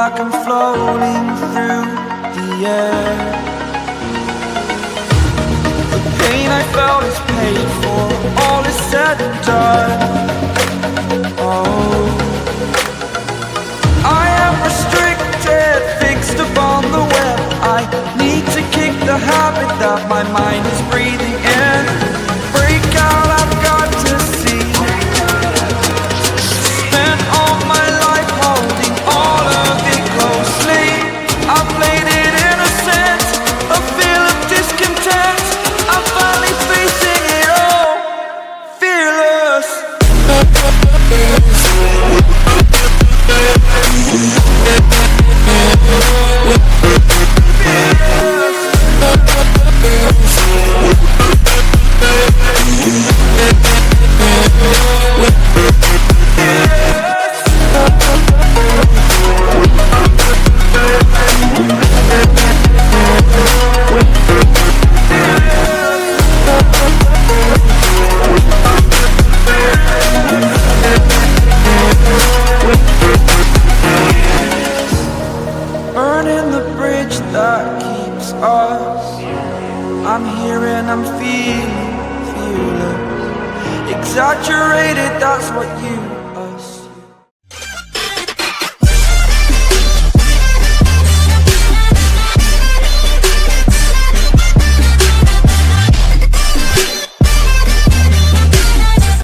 like I'm floating through the air. The pain I felt is paid for, all is said and done. Oh, I am restricted, fixed upon the web. I need to kick the habit that my mind is breathing in. Break out, I've got to see. Spent all my life holding all of it closely. I played it innocent, a feel of discontent. I'm finally facing it all, fearless. Burning the bridge that keeps us. I'm here and I'm feeling fearless. Exaggerated, that's what